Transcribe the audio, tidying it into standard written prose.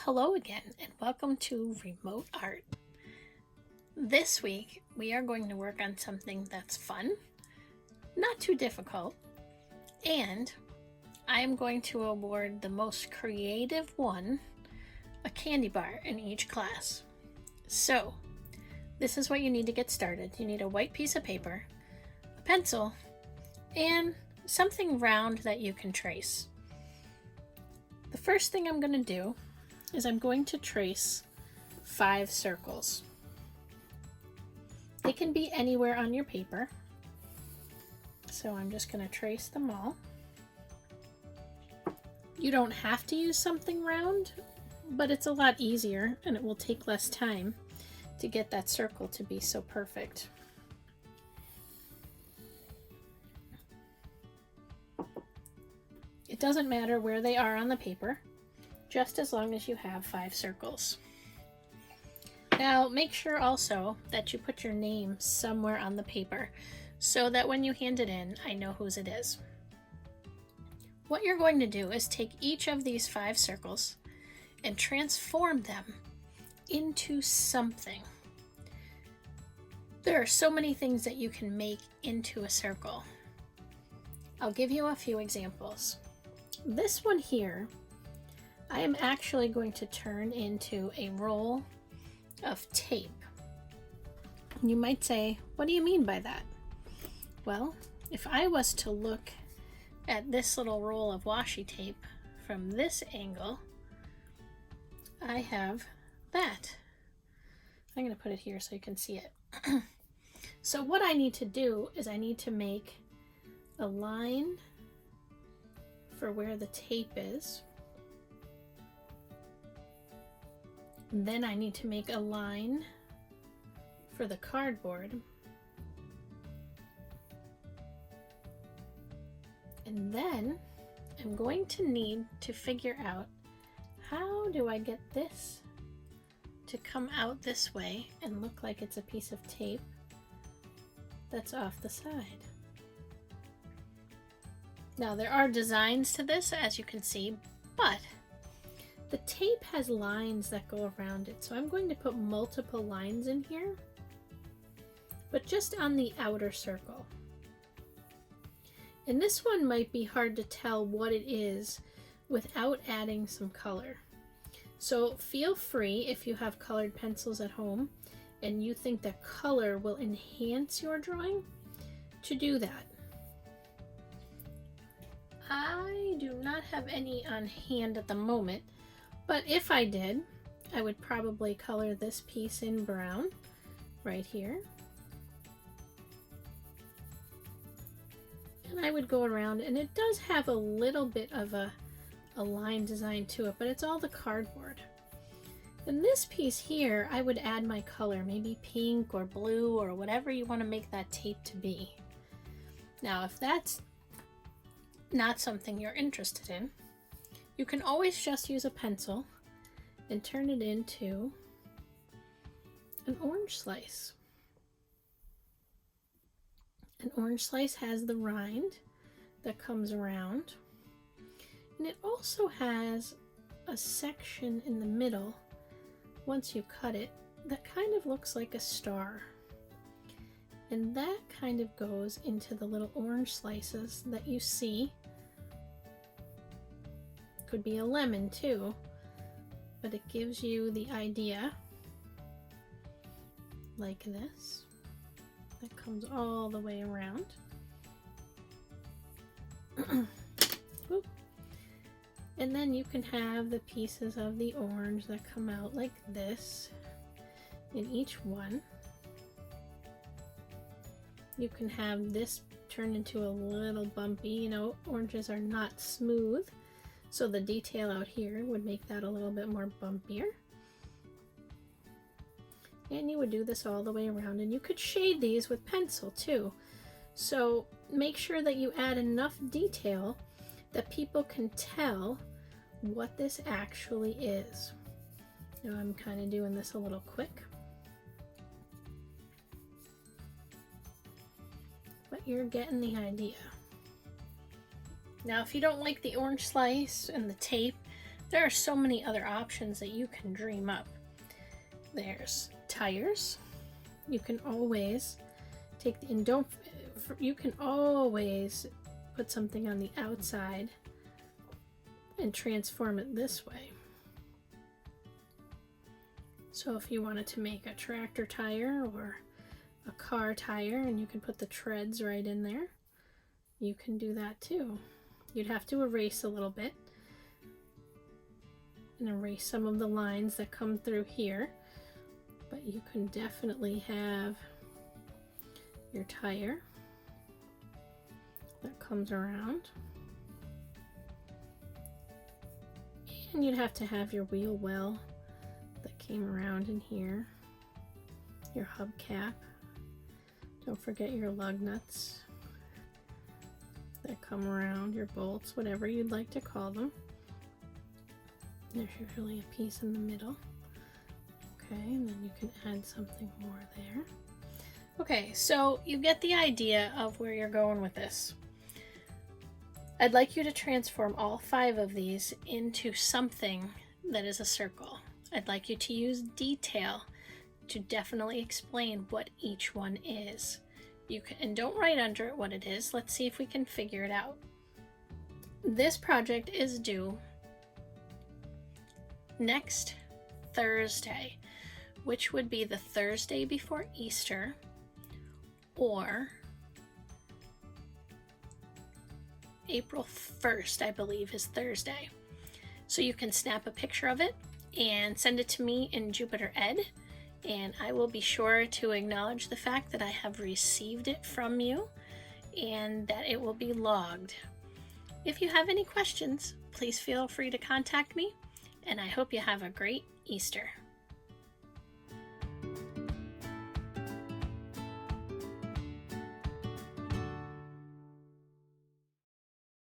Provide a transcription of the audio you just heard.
Hello again, and welcome to Remote Art. This week, we are going to work on something that's fun, not too difficult, and I am going to award the most creative one a candy bar in each class. So, this is what you need to get started. You need a white piece of paper, a pencil, and something round that you can trace. The first thing I'm going to do is I'm going to trace 5 circles. They can be anywhere on your paper. So I'm just going to trace them all. You don't have to use something round, but it's a lot easier and it will take less time to get that circle to be so perfect. It doesn't matter where they are on the paper, just as long as you have 5 circles. Now make sure also that you put your name somewhere on the paper so that when you hand it in, I know whose it is. What you're going to do is take each of these 5 circles and transform them into something. There are so many things that you can make into a circle. I'll give you a few examples. This one here, I am actually going to turn into a roll of tape. You might say, what do you mean by that? Well, if I was to look at this little roll of washi tape from this angle, I have that. I'm going to put it here so you can see it. So what I need to do is I need to make a line for where the tape is. Then I need to make a line for the cardboard. And then I'm going to need to figure out, how do I get this to come out this way and look like it's a piece of tape that's off the side. Now there are designs to this, as you can see, but the tape has lines that go around it, so I'm going to put multiple lines in here, but just on the outer circle. And this one might be hard to tell what it is without adding some color. So feel free, if you have colored pencils at home and you think that color will enhance your drawing, to do that. I do not have any on hand at the moment, but if I did, I would probably color this piece in brown right here. And I would go around, and it does have a little bit of a line design to it, but it's all the cardboard. And this piece here, I would add my color, maybe pink or blue or whatever you want to make that tape to be. Now, if that's not something you're interested in, you can always just use a pencil and turn it into an orange slice. An orange slice has the rind that comes around, and it also has a section in the middle, once you cut it, that kind of looks like a star. And that kind of goes into the little orange slices that you see. Could be a lemon too, but it gives you the idea, like this. That comes all the way around. And then you can have the pieces of the orange that come out like this in each one. You can have this turn into a little bumpy, you know, oranges are not smooth, so the detail out here would make that a little bit more bumpier. And you would do this all the way around, and you could shade these with pencil too. So make sure that you add enough detail that people can tell what this actually is. Now I'm kind of doing this a little quick, but you're getting the idea. Now if you don't like the orange slice and the tape, There are so many other options that you can dream up. There's tires. You can always take, and don't, you can always put something on the outside and transform it this way. So if you wanted to make a tractor tire or a car tire, and you can put the treads right in there, you can do that too. You'd have to erase a little bit and erase some of the lines that come through here, but you can definitely have your tire that comes around. And you'd have to have your wheel well that came around in here, your hubcap. Don't forget your lug nuts that come around, your bolts, whatever you'd like to call them. There's usually a piece in the middle. Okay, and then you can add something more there. Okay, so you get the idea of where you're going with this. I'd like you to transform all 5 of these into something that is a circle. I'd like you to use detail to definitely explain what each one is. You can, and don't write under it what it is. Let's see if we can figure it out. This project is due next Thursday, which would be the Thursday before Easter, or April 1st, I believe, is Thursday. So you can snap a picture of it and send it to me in Jupiter Ed, and I will be sure to acknowledge the fact that I have received it from you and that it will be logged. If you have any questions, please feel free to contact me, and I hope you have a great Easter.